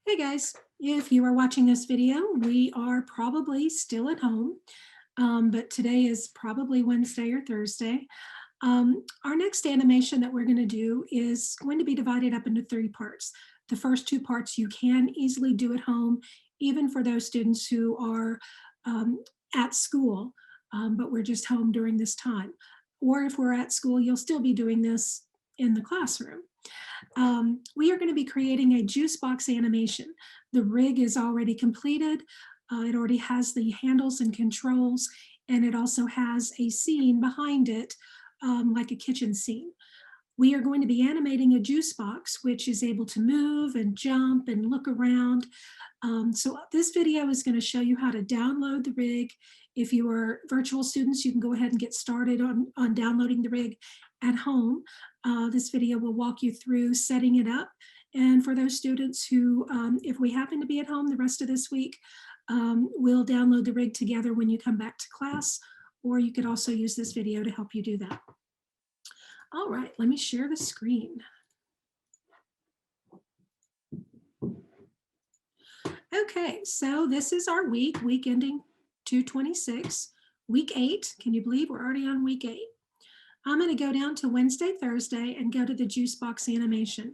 Hey guys, if you are watching this video, we are probably still at home, but today is probably Wednesday or Thursday. Our next animation that we're going to do is going to be divided up into 3 parts. The first 2 parts you can easily do at home, even for those students who are at school, but we're just home during this time. Or if we're at school, you'll still be doing this in the classroom. We are going to be creating a Juicebox animation. The rig is already completed. It already has the handles and controls, and it also has a scene behind it, like a kitchen scene. We are going to be animating a Juicebox, which is able to move and jump and look around. So this video is going to show you how to download the rig. If you are virtual students, you can go ahead and get started on downloading the rig at home. This video will walk you through setting it up. And for those students who, if we happen to be at home the rest of this week, we'll download the rig together when you come back to class, or you could also use this video to help you do that. All right, let me share the screen. Okay, so this is our week ending 2/26, week 8. Can you believe we're already on week 8? I'm going to go down to Wednesday, Thursday, and go to the Juicebox animation.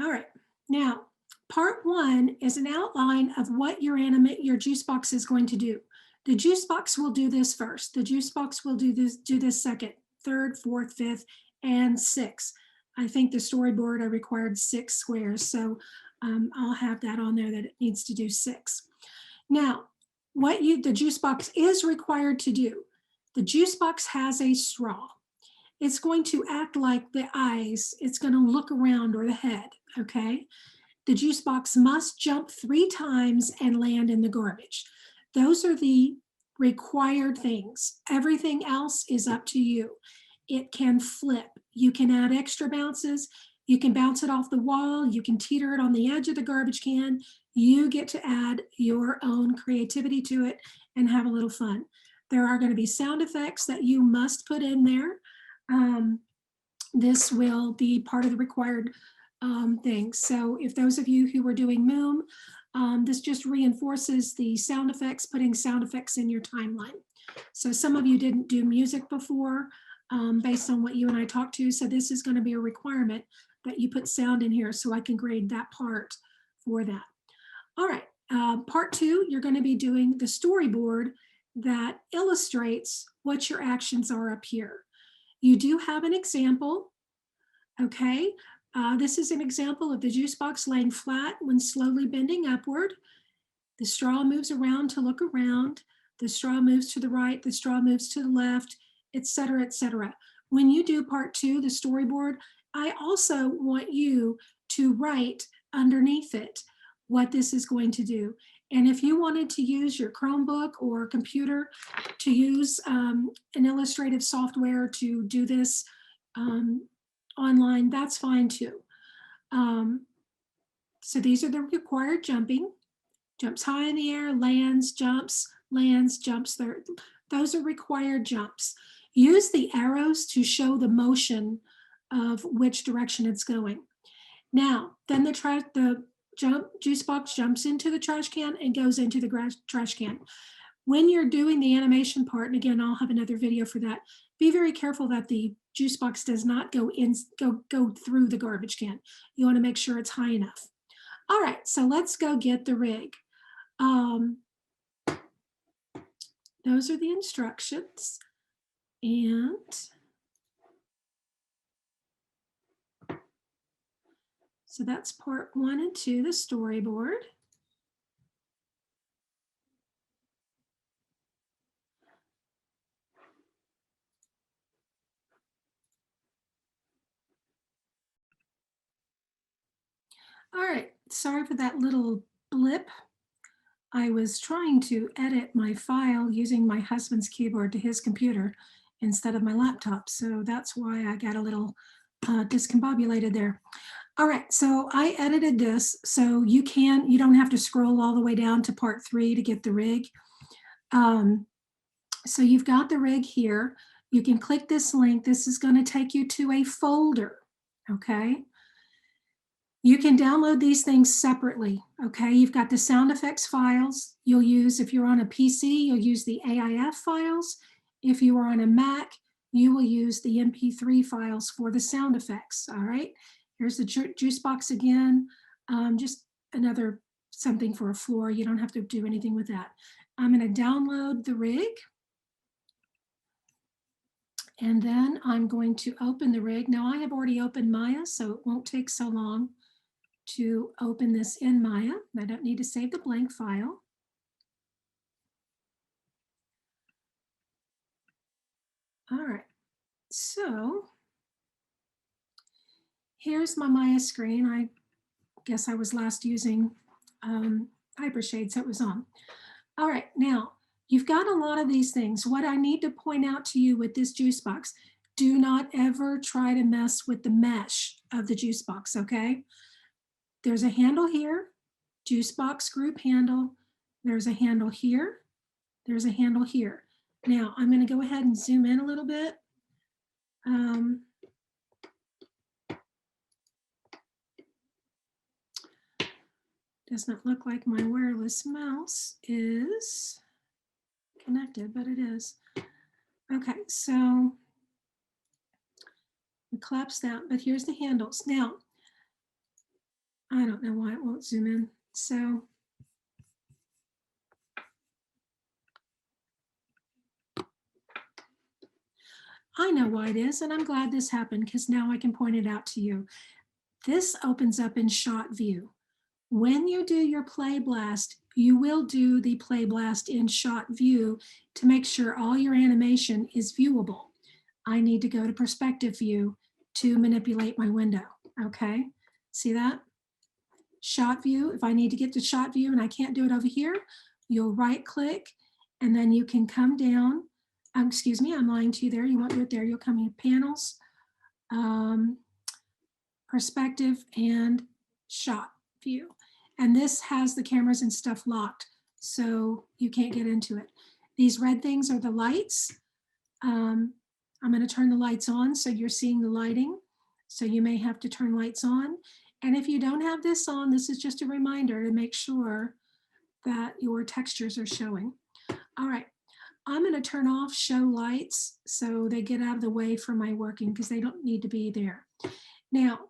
All right, now part 1 is an outline of what your Juicebox is going to do. The Juicebox will do this first. The Juicebox will do this second, third, fourth, fifth, and sixth. I think the storyboard I required 6 squares, so I'll have that on there that it needs to do 6. Now, the Juicebox is required to do. The Juicebox has a straw. It's going to act like the eyes. It's going to look around, or the head, okay? The Juicebox must jump 3 times and land in the garbage. Those are the required things. Everything else is up to you. It can flip. You can add extra bounces. You can bounce it off the wall. You can teeter it on the edge of the garbage can. You get to add your own creativity to it and have a little fun. There are going to be sound effects that you must put in there. This will be part of the required things. So if those of you who were doing Moom, this just reinforces the sound effects, putting sound effects in your timeline. So some of you didn't do music before, based on what you and I talked to. So this is going to be a requirement that you put sound in here, so I can grade that part for that. All right, part 2, you're going to be doing the storyboard that illustrates what your actions are up here. You do have an example, okay? This is an example of the Juicebox laying flat when slowly bending upward. The straw moves around to look around. The straw moves to the right. The straw moves to the left, etc., etc. When you do part 2, the storyboard, I also want you to write underneath it what this is going to do. And if you wanted to use your Chromebook or computer to use an illustrative software to do this online, that's fine too. So these are the required jumping. Jumps high in the air, lands, jumps, lands, jumps. Those are required jumps. Use the arrows to show the motion of which direction it's going. Now, then the Juicebox jumps into the trash can and goes into the trash can. When you're doing the animation part, and again, I'll have another video for that, be very careful that the Juicebox does not go through the garbage can. You want to make sure it's high enough. All right, so let's go get the rig. Those are the instructions. And so that's part 1 and 2, the storyboard. All right, sorry for that little blip. I was trying to edit my file using my husband's keyboard to his computer instead of my laptop. So that's why I got a little discombobulated there. All right, so I edited this so you don't have to scroll all the way down to part 3 to get the rig. So you've got the rig here. You can click this link. This is going to take you to a folder. okay? You can download these things separately, okay? You've got the sound effects files you'll use. If you're on a PC, you'll use the AIF files. If you are on a Mac, you will use the MP3 files for the sound effects, all right? Here's the Juicebox again. Just another something for a floor. You don't have to do anything with that. I'm gonna download the rig, and then I'm going to open the rig. Now I have already opened Maya, so it won't take so long to open this in Maya. I don't need to save the blank file. All right, so here's my Maya screen. I guess I was last using Hypershade, so it was on. All right, now you've got a lot of these things. What I need to point out to you with this Juicebox, do not ever try to mess with the mesh of the Juicebox, okay? There's a handle here, Juicebox group handle. There's a handle here. There's a handle here. Now I'm going to go ahead and zoom in a little bit. Does not look like my wireless mouse is connected, but it is. Okay, so we collapse that, but here's the handles. Now, I don't know why it won't zoom in. So I know why it is, and I'm glad this happened because now I can point it out to you. This opens up in shot view. When you do your play blast, you will do the play blast in shot view to make sure all your animation is viewable. I need to go to perspective view to manipulate my window, okay? See that? Shot view, if I need to get to shot view and I can't do it over here, you'll right click and then you can come down. Excuse me, I'm lying to you there. You won't do it there. You'll come in panels, perspective, and shot view. And this has the cameras and stuff locked, so you can't get into it. These red things are the lights. I'm going to turn the lights on so you're seeing the lighting. So you may have to turn lights on. And if you don't have this on, this is just a reminder to make sure that your textures are showing. All right, I'm going to turn off show lights so they get out of the way for my working because they don't need to be there. Now,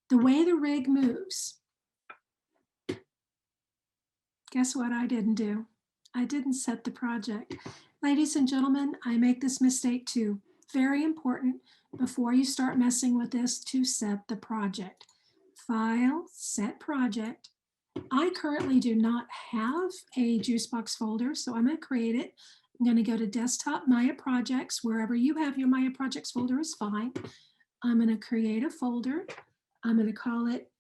the way the rig moves, guess what I didn't do? I didn't set the project. Ladies and gentlemen, I make this mistake too. Very important before you start messing with this to set the project. File, set project. I currently do not have a Juicebox folder, so I'm going to create it. I'm going to go to Desktop Maya Projects. Wherever you have your Maya Projects folder is fine. I'm going to create a folder. I'm going to call it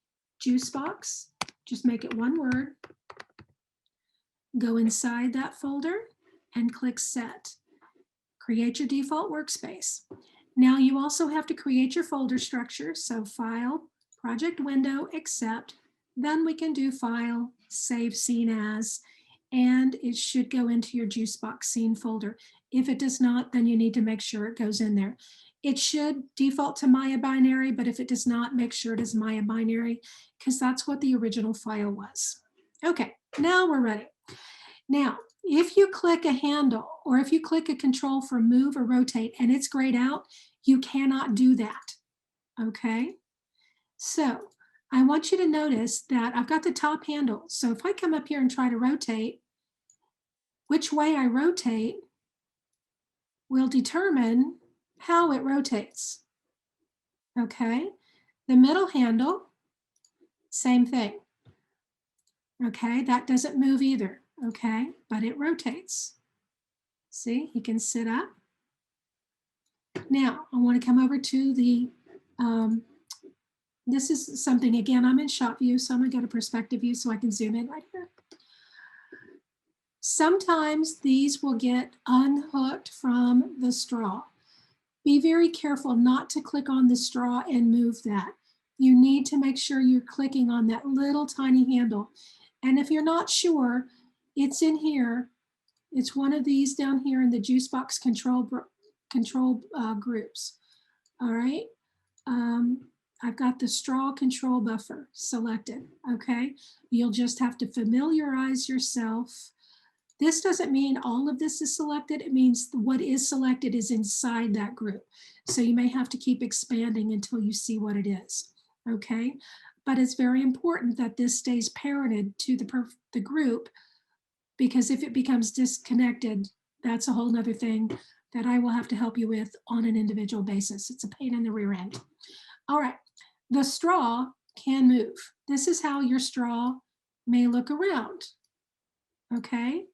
Juicebox. Just make it one word. Go inside that folder and click Set. Create your default workspace. Now you also have to create your folder structure. So File, Project Window, Accept. Then we can do File, Save Scene As, and it should go into your Juicebox scene folder. If it does not, then you need to make sure it goes in there. It should default to Maya binary, but if it does not, make sure it is Maya binary because that's what the original file was. Okay, now we're ready. Now, if you click a handle or if you click a control for move or rotate and it's grayed out, you cannot do that, okay? So I want you to notice that I've got the top handle. So if I come up here and try to rotate, which way I rotate will determine how it rotates, okay? The middle handle, same thing, okay? That doesn't move either, okay? But it rotates. See, you can sit up. Now, I want to come over to the, this is something, again, I'm in shot view, so I'm going to go to perspective view so I can zoom in right here. Sometimes these will get unhooked from the straw. Be very careful not to click on the straw and move that. You need to make sure you're clicking on that little tiny handle. And if you're not sure, it's in here. It's one of these down here in the Juicebox control groups. All right. I've got the straw control buffer selected, okay? You'll just have to familiarize yourself. This doesn't mean all of this is selected. It means what is selected is inside that group. So you may have to keep expanding until you see what it is, okay? But it's very important that this stays parented to the group, because if it becomes disconnected, that's a whole nother thing that I will have to help you with on an individual basis. It's a pain in the rear end. All right, the straw can move. This is how your straw may look around, okay?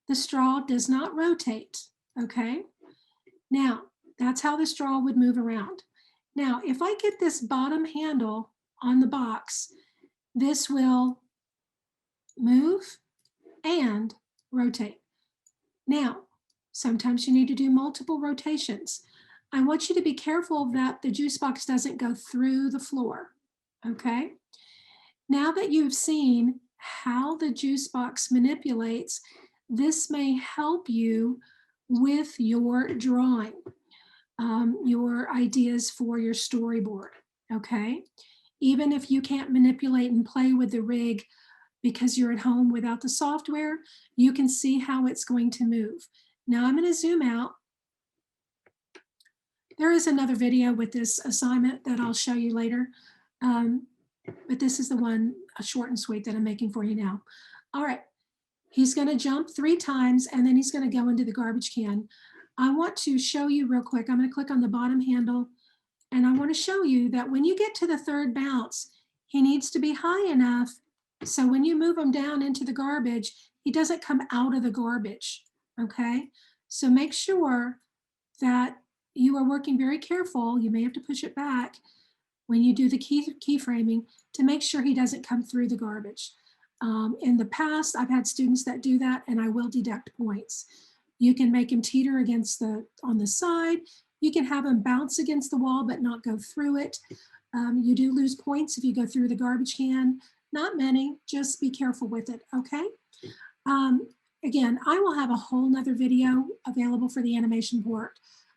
The straw does not rotate, okay? Now, that's how the straw would move around. Now, if I get this bottom handle on the box, this will move and rotate. Now, sometimes you need to do multiple rotations. I want you to be careful that the juice box doesn't go through the floor, okay? Now that you've seen how the juice box manipulates, this may help you with your drawing, your ideas for your storyboard, okay? Even if you can't manipulate and play with the rig because you're at home without the software, you can see how it's going to move. Now I'm going to zoom out. There is another video with this assignment that I'll show you later, but this is the one, short and sweet, that I'm making for you now. All right, he's going to jump 3 times and then he's going to go into the garbage can. I want to show you real quick. I'm going to click on the bottom handle and I want to show you that when you get to the 3rd bounce, he needs to be high enough so when you move him down into the garbage, he doesn't come out of the garbage, okay? So make sure that you are working very careful. You may have to push it back when you do the keyframing to make sure he doesn't come through the garbage. In the past, I've had students that do that and I will deduct points. You can make him teeter against on the side. You can have him bounce against the wall but not go through it. You do lose points if you go through the garbage can. Not many, just be careful with it, okay? Again, I will have a whole nother video available for the animation board,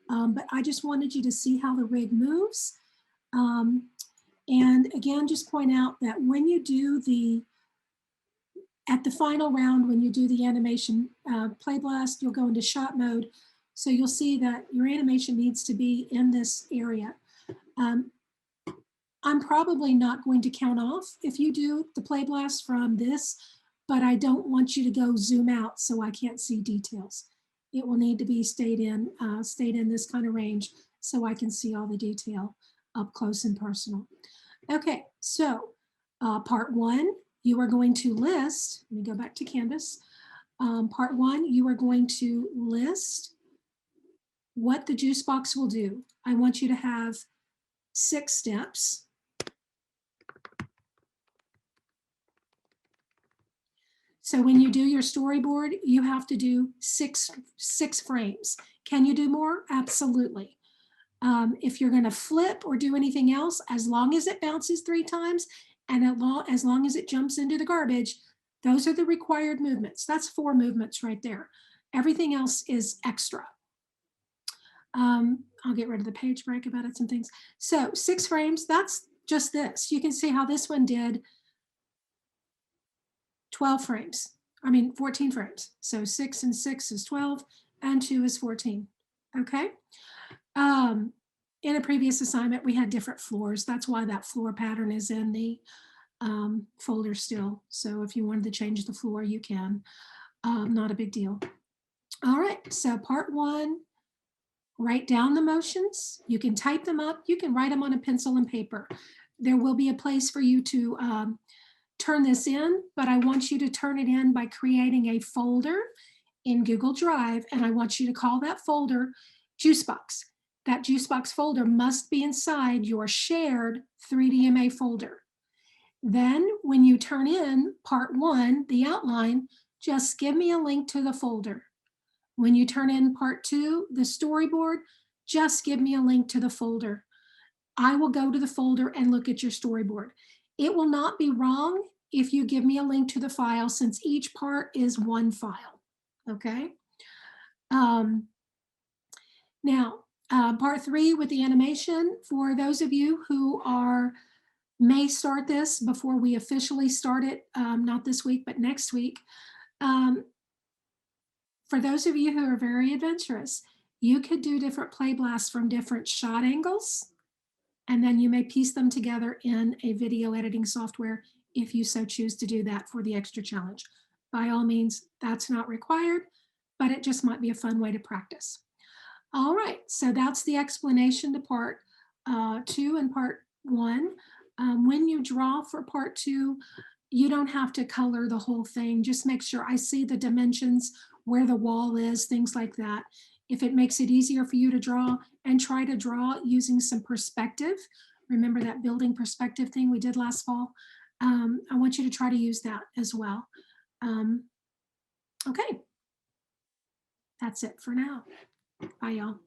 but I just wanted you to see how the rig moves. And again, just point out that when you do at the final round, when you do the animation play blast, you'll go into shot mode. So you'll see that your animation needs to be in this area. I'm probably not going to count off if you do the play blast from this, but I don't want you to go zoom out so I can't see details. It will need to be stayed in this kind of range so I can see all the detail up close and personal. Okay, so part 1, you are going to list, let me go back to Canvas. Part 1, you are going to list what the juice box will do. I want you to have 6 steps. So when you do your storyboard, you have to do six frames. Can you do more? Absolutely. If you're going to flip or do anything else, as long as it bounces 3 times and as long as it jumps into the garbage, those are the required movements. That's 4 movements right there. Everything else is extra. I'll get rid of the page break about it, some things. So 6 frames, that's just this. You can see how this one did 12 frames. I mean, 14 frames. So 6 and 6 is 12 and 2 is 14. Okay. In a previous assignment, we had different floors. That's why that floor pattern is in the folder still. So if you wanted to change the floor, you can. Not a big deal. All right. So part 1, write down the motions. You can type them up. You can write them on a pencil and paper. There will be a place for you to turn this in, but I want you to turn it in by creating a folder in Google Drive, and I want you to call that folder Juicebox. That Juicebox folder must be inside your shared 3DMA folder. Then when you turn in part 1, the outline, just give me a link to the folder. When you turn in part 2, the storyboard, just give me a link to the folder. I will go to the folder and look at your storyboard. It will not be wrong if you give me a link to the file, since each part is one file, okay? Now, Part three with the animation, for those of you who may start this before we officially start it, not this week, but next week. Um, for those of you who are very adventurous, you could do different play blasts from different shot angles, and then you may piece them together in a video editing software if you so choose to do that for the extra challenge. By all means, that's not required, but it just might be a fun way to practice. All right, so that's the explanation to part two and part one. When you draw for part two, you don't have to color the whole thing. Just make sure I see the dimensions, where the wall is, things like that. If it makes it easier for you to draw, and try to draw using some perspective. Remember that building perspective thing we did last fall? I want you to try to use that as well. Okay, that's it for now. Bye, y'all.